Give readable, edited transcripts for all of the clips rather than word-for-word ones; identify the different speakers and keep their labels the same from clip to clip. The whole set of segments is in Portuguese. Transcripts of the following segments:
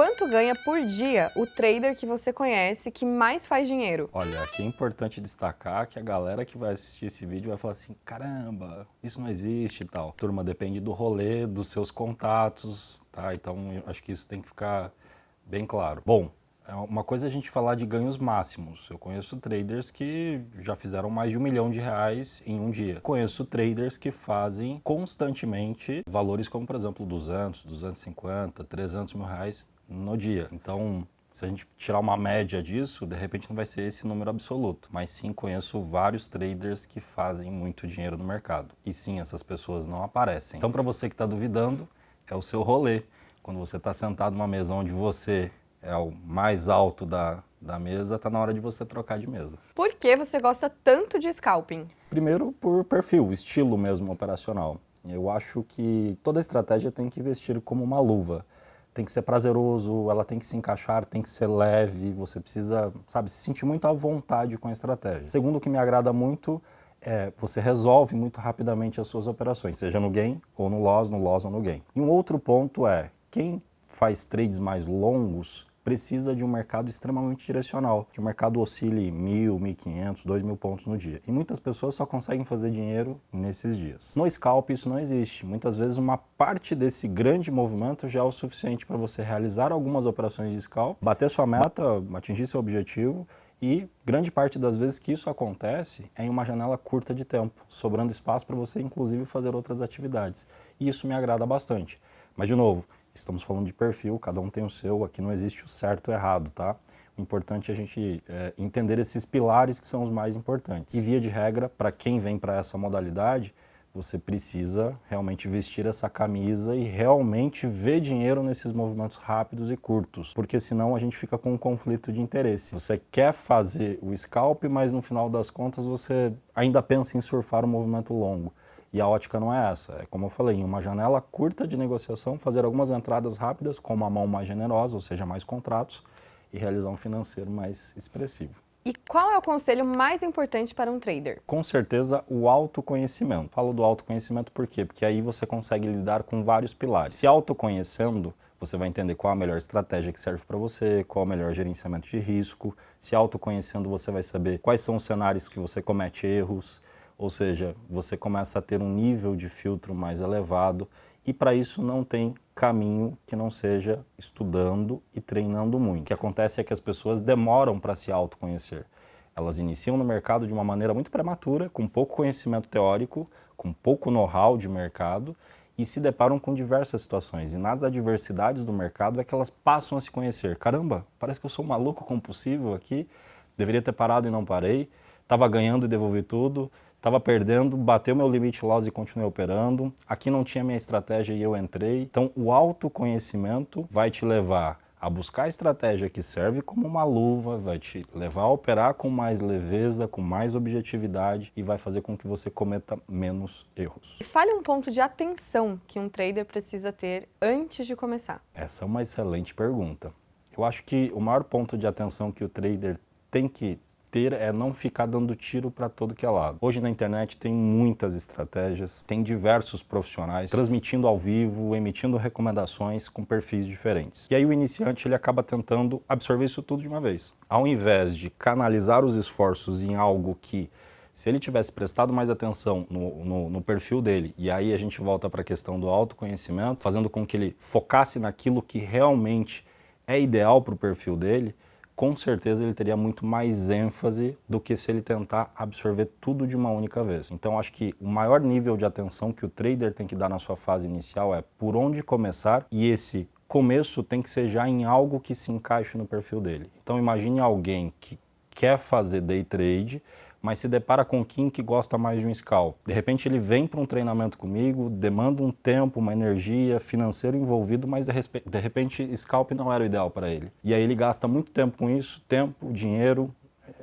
Speaker 1: Quanto ganha por dia o trader que você conhece que mais faz dinheiro?
Speaker 2: Olha, aqui é importante destacar que a galera que vai assistir esse vídeo vai falar assim, caramba, isso não existe e tal. Turma, depende do rolê, dos seus contatos, tá? Então, eu acho que isso tem que ficar bem claro. Bom, uma coisa é a gente falar de ganhos máximos. Eu conheço traders que já fizeram mais de R$ 1 milhão em um dia. Conheço traders que fazem constantemente valores como, por exemplo, 200, 250, 300 mil reais no dia. Então, se a gente tirar uma média disso, de repente não vai ser esse número absoluto. Mas sim, conheço vários traders que fazem muito dinheiro no mercado. E sim, essas pessoas não aparecem. Então, para você que está duvidando, é o seu rolê. Quando você está sentado numa mesa onde você é o mais alto da mesa, está na hora de você trocar de mesa.
Speaker 1: Por que você gosta tanto de scalping?
Speaker 2: Primeiro, por perfil, estilo mesmo operacional. Eu acho que toda estratégia tem que vestir como uma luva. Tem que ser prazeroso, ela tem que se encaixar, tem que ser leve, você precisa, sabe, se sentir muito à vontade com a estratégia. Segundo, o que me agrada muito é você resolve muito rapidamente as suas operações, seja no gain ou no loss ou no gain. E um outro ponto é, quem faz trades mais longos precisa de um mercado extremamente direcional, que o mercado oscile 1.000, 1.500, 2.000 pontos no dia. E muitas pessoas só conseguem fazer dinheiro nesses dias. No scalp isso não existe. Muitas vezes uma parte desse grande movimento já é o suficiente para você realizar algumas operações de scalp, bater sua meta, atingir seu objetivo, e grande parte das vezes que isso acontece é em uma janela curta de tempo, sobrando espaço para você inclusive fazer outras atividades. E isso me agrada bastante. Mas de novo, estamos falando de perfil, cada um tem o seu, aqui não existe o certo e o errado, tá? O importante é a gente entender esses pilares que são os mais importantes. E via de regra, para quem vem para essa modalidade, você precisa realmente vestir essa camisa e realmente ver dinheiro nesses movimentos rápidos e curtos, porque senão a gente fica com um conflito de interesse. Você quer fazer o scalp, mas no final das contas você ainda pensa em surfar um movimento longo. E a ótica não é essa, é como eu falei, em uma janela curta de negociação, fazer algumas entradas rápidas com uma mão mais generosa, ou seja, mais contratos, e realizar um financeiro mais expressivo.
Speaker 1: E qual é o conselho mais importante para um trader?
Speaker 2: Com certeza, o autoconhecimento. Falo do autoconhecimento por quê? Porque aí você consegue lidar com vários pilares. Se autoconhecendo, você vai entender qual a melhor estratégia que serve para você, qual o melhor gerenciamento de risco. Se autoconhecendo, você vai saber quais são os cenários que você comete erros, ou seja, você começa a ter um nível de filtro mais elevado, e para isso não tem caminho que não seja estudando e treinando muito. O que acontece é que as pessoas demoram para se autoconhecer. Elas iniciam no mercado de uma maneira muito prematura, com pouco conhecimento teórico, com pouco know-how de mercado, e se deparam com diversas situações. E nas adversidades do mercado é que elas passam a se conhecer. Caramba, parece que eu sou um maluco compulsivo aqui, deveria ter parado e não parei, estava ganhando e devolvi tudo, estava perdendo, bateu meu limite loss e continuei operando, aqui não tinha minha estratégia e eu entrei. Então o autoconhecimento vai te levar a buscar a estratégia que serve como uma luva, vai te levar a operar com mais leveza, com mais objetividade e vai fazer com que você cometa menos erros.
Speaker 1: Fale um ponto de atenção que um trader precisa ter antes de começar.
Speaker 2: Essa é uma excelente pergunta. Eu acho que o maior ponto de atenção que o trader tem que ter é não ficar dando tiro para todo que é lado. Hoje na internet tem muitas estratégias, tem diversos profissionais transmitindo ao vivo, emitindo recomendações com perfis diferentes. E aí o iniciante ele acaba tentando absorver isso tudo de uma vez. Ao invés de canalizar os esforços em algo que, se ele tivesse prestado mais atenção no perfil dele, e aí a gente volta para a questão do autoconhecimento, fazendo com que ele focasse naquilo que realmente é ideal para o perfil dele, com certeza ele teria muito mais ênfase do que se ele tentar absorver tudo de uma única vez. Então acho que o maior nível de atenção que o trader tem que dar na sua fase inicial é por onde começar, e esse começo tem que ser já em algo que se encaixe no perfil dele. Então imagine alguém que quer fazer day trade, mas se depara com quem que gosta mais de um scalp. De repente ele vem para um treinamento comigo, demanda um tempo, uma energia, financeiro envolvido, mas de repente scalp não era o ideal para ele. E aí ele gasta muito tempo com isso, tempo, dinheiro,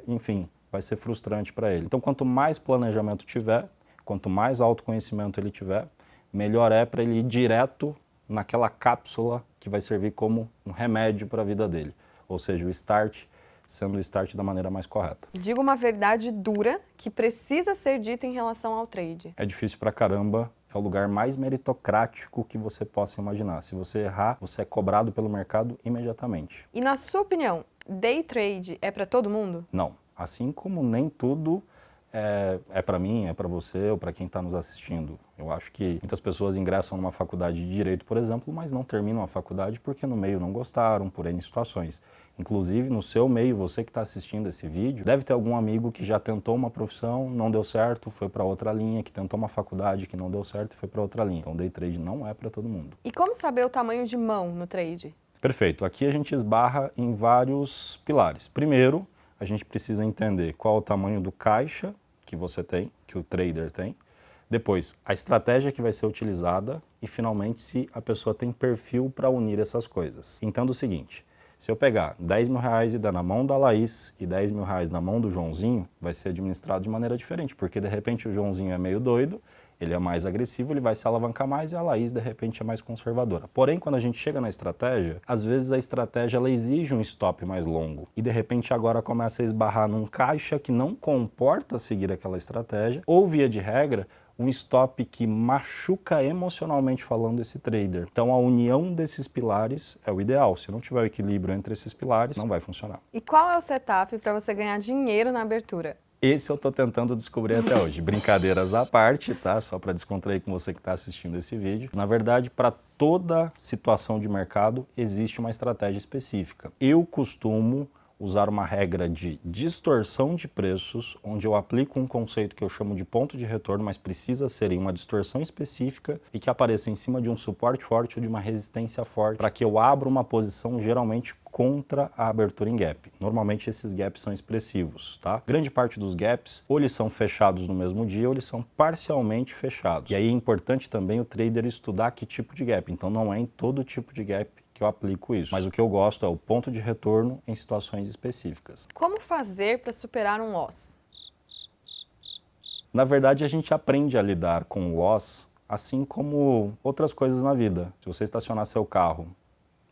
Speaker 2: enfim, vai ser frustrante para ele. Então quanto mais planejamento tiver, quanto mais autoconhecimento ele tiver, melhor é para ele ir direto naquela cápsula que vai servir como um remédio para a vida dele. Ou seja, o start, sendo o start da maneira mais correta.
Speaker 1: Diga uma verdade dura que precisa ser dita em relação ao trade.
Speaker 2: É difícil pra caramba é o lugar mais meritocrático que você possa imaginar. Se você errar, você é cobrado pelo mercado imediatamente.
Speaker 1: E na sua opinião, day trade é para todo mundo?
Speaker 2: Não. Assim como nem tudo é para mim, é para você ou para quem está nos assistindo. Eu acho que muitas pessoas ingressam numa faculdade de Direito, por exemplo, mas não terminam a faculdade porque no meio não gostaram, por N situações. Inclusive, no seu meio, você que está assistindo esse vídeo, deve ter algum amigo que já tentou uma profissão, não deu certo, foi para outra linha, que tentou uma faculdade que não deu certo e foi para outra linha. Então, day trade não é para todo mundo.
Speaker 1: E como saber o tamanho de mão no trade?
Speaker 2: Perfeito. Aqui a gente esbarra em vários pilares. Primeiro, a gente precisa entender qual é o tamanho do caixa que você tem, que o trader tem. Depois, a estratégia que vai ser utilizada e, finalmente, se a pessoa tem perfil para unir essas coisas. Entenda o seguinte, se eu pegar 10 mil reais e dar na mão da Laís e 10 mil reais na mão do Joãozinho, vai ser administrado de maneira diferente, porque, de repente, o Joãozinho é meio doido, ele é mais agressivo, ele vai se alavancar mais e a Laís, de repente, é mais conservadora. Porém, quando a gente chega na estratégia, às vezes a estratégia ela exige um stop mais longo. E, de repente, agora começa a esbarrar num caixa que não comporta seguir aquela estratégia, ou, via de regra, um stop que machuca emocionalmente falando esse trader. Então, a união desses pilares é o ideal. Se não tiver o equilíbrio entre esses pilares, não vai funcionar.
Speaker 1: E qual é o setup para você ganhar dinheiro na abertura?
Speaker 2: Esse eu tô tentando descobrir até hoje. Brincadeiras à parte, tá? Só para descontrair com você que está assistindo esse vídeo. Na verdade, para toda situação de mercado, existe uma estratégia específica. Eu costumo usar uma regra de distorção de preços, onde eu aplico um conceito que eu chamo de ponto de retorno, mas precisa ser em uma distorção específica e que apareça em cima de um suporte forte ou de uma resistência forte, para que eu abra uma posição geralmente contra a abertura em gap. Normalmente esses gaps são expressivos, tá? Grande parte dos gaps, ou eles são fechados no mesmo dia, ou eles são parcialmente fechados. E aí é importante também o trader estudar que tipo de gap. Então não é em todo tipo de gap que eu aplico isso. Mas o que eu gosto é o ponto de retorno em situações específicas.
Speaker 1: Como fazer para superar um loss?
Speaker 2: Na verdade, a gente aprende a lidar com o loss, assim como outras coisas na vida. Se você estacionar seu carro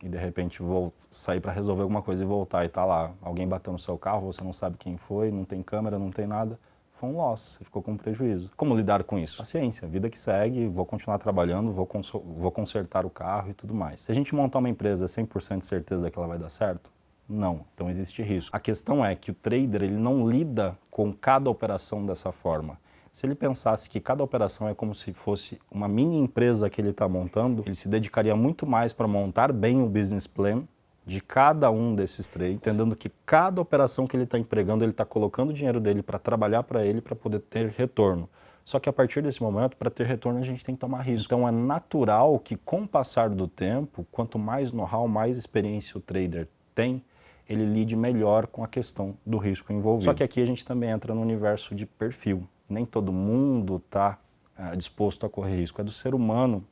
Speaker 2: e de repente vou sair para resolver alguma coisa e voltar e tá lá, alguém bateu no seu carro, você não sabe quem foi, não tem câmera, não tem nada, foi um loss, você ficou com um prejuízo. Como lidar com isso? Paciência, vida que segue, vou continuar trabalhando, vou consertar o carro e tudo mais. Se a gente montar uma empresa 100% de certeza que ela vai dar certo, não, então existe risco. A questão é que o trader ele não lida com cada operação dessa forma. Se ele pensasse que cada operação é como se fosse uma mini empresa que ele está montando, ele se dedicaria muito mais para montar bem o business plan de cada um desses trades, entendendo que cada operação que ele está empregando, ele está colocando o dinheiro dele para trabalhar para ele, para poder ter retorno. Só que a partir desse momento, para ter retorno, a gente tem que tomar risco. Então é natural que com o passar do tempo, quanto mais know-how, mais experiência o trader tem, ele lide melhor com a questão do risco envolvido. Só que aqui a gente também entra no universo de perfil. Nem todo mundo está disposto a correr risco. É do ser humano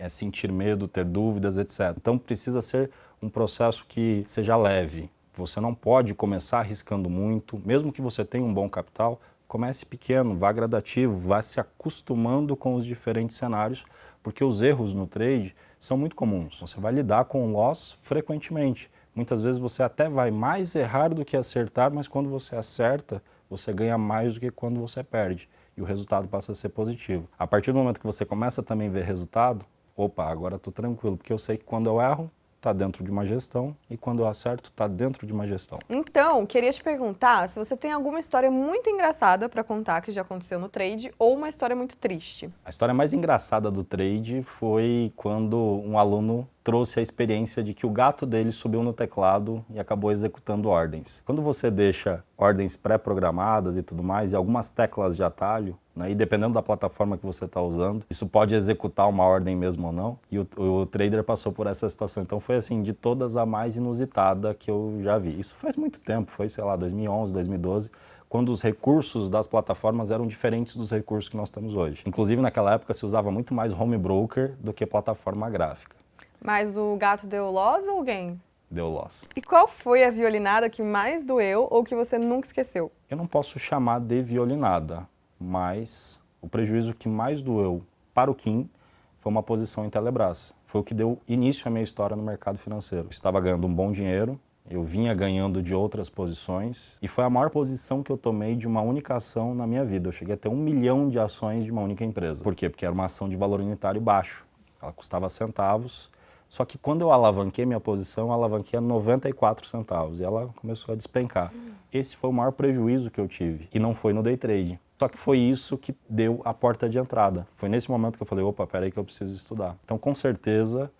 Speaker 2: sentir medo, ter dúvidas, etc. Então precisa ser um processo que seja leve. Você não pode começar arriscando muito, mesmo que você tenha um bom capital, comece pequeno, vá gradativo, vá se acostumando com os diferentes cenários, porque os erros no trade são muito comuns. Você vai lidar com loss frequentemente. Muitas vezes você até vai mais errar do que acertar, mas quando você acerta, você ganha mais do que quando você perde. E o resultado passa a ser positivo. A partir do momento que você começa também a ver resultado, opa, agora estou tranquilo, porque eu sei que quando eu erro, está dentro de uma gestão, e quando eu acerto, está dentro de uma gestão.
Speaker 1: Então, queria te perguntar se você tem alguma história muito engraçada para contar que já aconteceu no trade ou uma história muito triste.
Speaker 2: A história mais engraçada do trade foi quando um aluno trouxe a experiência de que o gato dele subiu no teclado e acabou executando ordens. Quando você deixa ordens pré-programadas e tudo mais, e algumas teclas de atalho, né, e dependendo da plataforma que você está usando, isso pode executar uma ordem mesmo ou não, e o trader passou por essa situação. Então foi assim, de todas a mais inusitada que eu já vi. Isso faz muito tempo, foi, sei lá, 2011, 2012, quando os recursos das plataformas eram diferentes dos recursos que nós temos hoje. Inclusive, naquela época, se usava muito mais home broker do que plataforma gráfica.
Speaker 1: Mas o gato deu loss ou gain?
Speaker 2: Deu loss.
Speaker 1: E qual foi a violinada que mais doeu ou que você nunca esqueceu?
Speaker 2: Eu não posso chamar de violinada, mas o prejuízo que mais doeu para o Kim foi uma posição em Telebrás. Foi o que deu início à minha história no mercado financeiro. Eu estava ganhando um bom dinheiro Eu vinha ganhando de outras posições e foi a maior posição que eu tomei de uma única ação na minha vida. Eu cheguei a ter 1 milhão de ações de uma única empresa. Por quê? Porque era uma ação de valor unitário baixo. Ela custava centavos. Só que quando eu alavanquei minha posição, eu alavanquei a 94 centavos e ela começou a despencar. Esse foi o maior prejuízo que eu tive e não foi no day trade. Só que foi isso que deu a porta de entrada. Foi nesse momento que eu falei, opa, peraí que eu preciso estudar. Então, com certeza,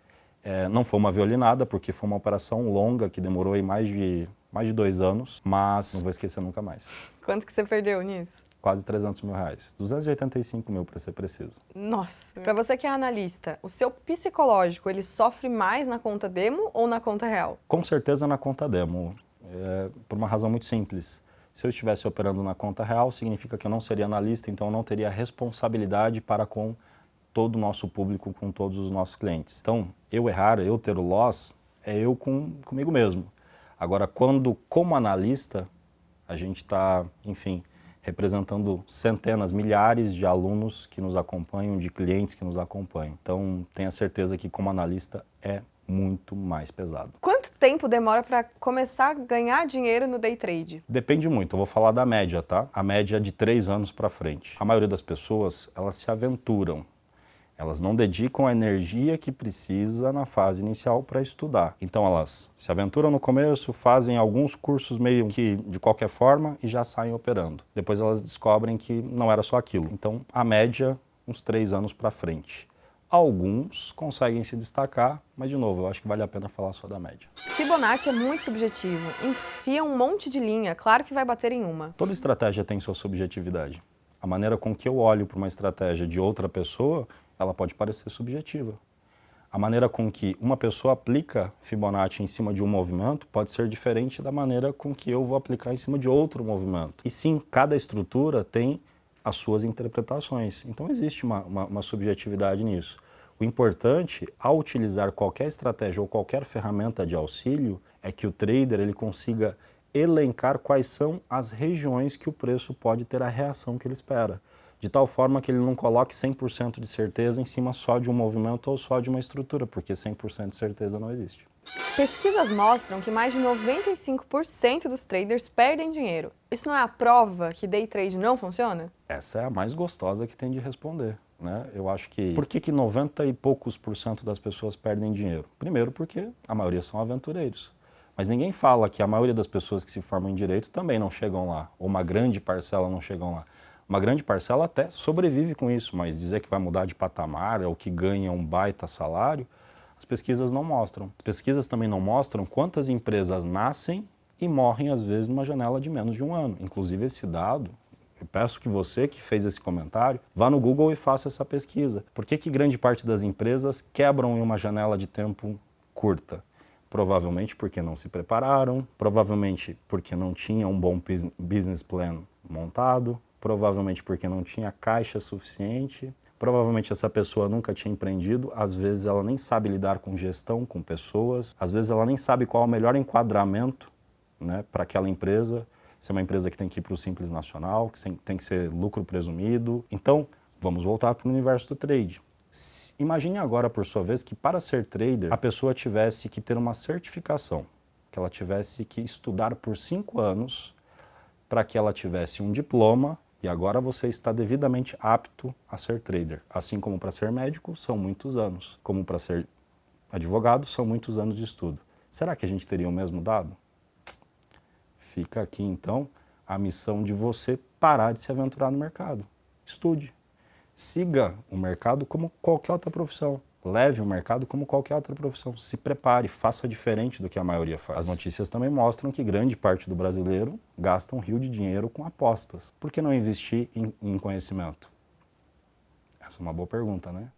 Speaker 2: não foi uma violinada, porque foi uma operação longa que demorou aí mais de 2 anos, mas não vou esquecer nunca mais.
Speaker 1: Quanto que você perdeu nisso?
Speaker 2: Quase 300 mil reais. 285 mil para ser preciso.
Speaker 1: Nossa. Para você que é analista, o seu psicológico, ele sofre mais na conta demo ou na conta real?
Speaker 2: Com certeza na conta demo, por uma razão muito simples. Se eu estivesse operando na conta real, significa que eu não seria analista, então eu não teria responsabilidade para com todo o nosso público, com todos os nossos clientes. Então, eu errar, eu ter o loss, é eu comigo mesmo. Agora, quando como analista, a gente está, enfim, representando centenas, milhares de alunos que nos acompanham, de clientes que nos acompanham. Então, tenha certeza que como analista é muito mais pesado.
Speaker 1: Quanto tempo demora para começar a ganhar dinheiro no day trade?
Speaker 2: Depende muito, eu vou falar da média, tá? A média é de 3 anos para frente. A maioria das pessoas, elas se aventuram. Elas não dedicam a energia que precisa na fase inicial para estudar. Então elas se aventuram no começo, fazem alguns cursos meio que de qualquer forma e já saem operando. Depois elas descobrem que não era só aquilo. Então a média, uns 3 anos para frente. Alguns conseguem se destacar, mas de novo, eu acho que vale a pena falar só da média.
Speaker 1: Fibonacci é muito subjetivo. Enfia um monte de linha, claro que vai bater em uma.
Speaker 2: Toda estratégia tem sua subjetividade. A maneira com que eu olho para uma estratégia de outra pessoa, ela pode parecer subjetiva. A maneira com que uma pessoa aplica Fibonacci em cima de um movimento pode ser diferente da maneira com que eu vou aplicar em cima de outro movimento. E sim, cada estrutura tem as suas interpretações. Então existe uma subjetividade nisso. O importante, ao utilizar qualquer estratégia ou qualquer ferramenta de auxílio, é que o trader ele consiga elencar quais são as regiões que o preço pode ter a reação que ele espera. De tal forma que ele não coloque 100% de certeza em cima só de um movimento ou só de uma estrutura, porque 100% de certeza não existe.
Speaker 1: Pesquisas mostram que mais de 95% dos traders perdem dinheiro. Isso não é a prova que day trade não funciona?
Speaker 2: Essa é a mais gostosa que tem de responder, né? Eu acho que... Por que 90 e poucos por cento das pessoas perdem dinheiro? Primeiro porque a maioria são aventureiros. Mas ninguém fala que a maioria das pessoas que se formam em direito também não chegam lá, ou uma grande parcela não chegam lá. Uma grande parcela até sobrevive com isso, mas dizer que vai mudar de patamar ou que ganha um baita salário, as pesquisas não mostram. As pesquisas também não mostram quantas empresas nascem e morrem, às vezes, numa janela de menos de 1 ano. Inclusive, esse dado, eu peço que você que fez esse comentário, vá no Google e faça essa pesquisa. Por que grande parte das empresas quebram em uma janela de tempo curta? Provavelmente porque não se prepararam, provavelmente porque não tinham um bom business plan montado, provavelmente porque não tinha caixa suficiente, provavelmente essa pessoa nunca tinha empreendido, às vezes ela nem sabe lidar com gestão, com pessoas, às vezes ela nem sabe qual é o melhor enquadramento, né, para aquela empresa, se é uma empresa que tem que ir para o Simples Nacional, que tem que ser lucro presumido. Então, vamos voltar para o universo do trade. Imagine agora, por sua vez, que para ser trader, a pessoa tivesse que ter uma certificação, que ela tivesse que estudar por 5 anos para que ela tivesse um diploma e agora você está devidamente apto a ser trader. Assim como para ser médico, são muitos anos. Como para ser advogado, são muitos anos de estudo. Será que a gente teria o mesmo dado? Fica aqui, então, a missão de você parar de se aventurar no mercado. Estude. Siga o mercado como qualquer outra profissão. Leve o mercado como qualquer outra profissão. Se prepare, faça diferente do que a maioria faz. As notícias também mostram que grande parte do brasileiro gasta um rio de dinheiro com apostas. Por que não investir em conhecimento? Essa é uma boa pergunta, né?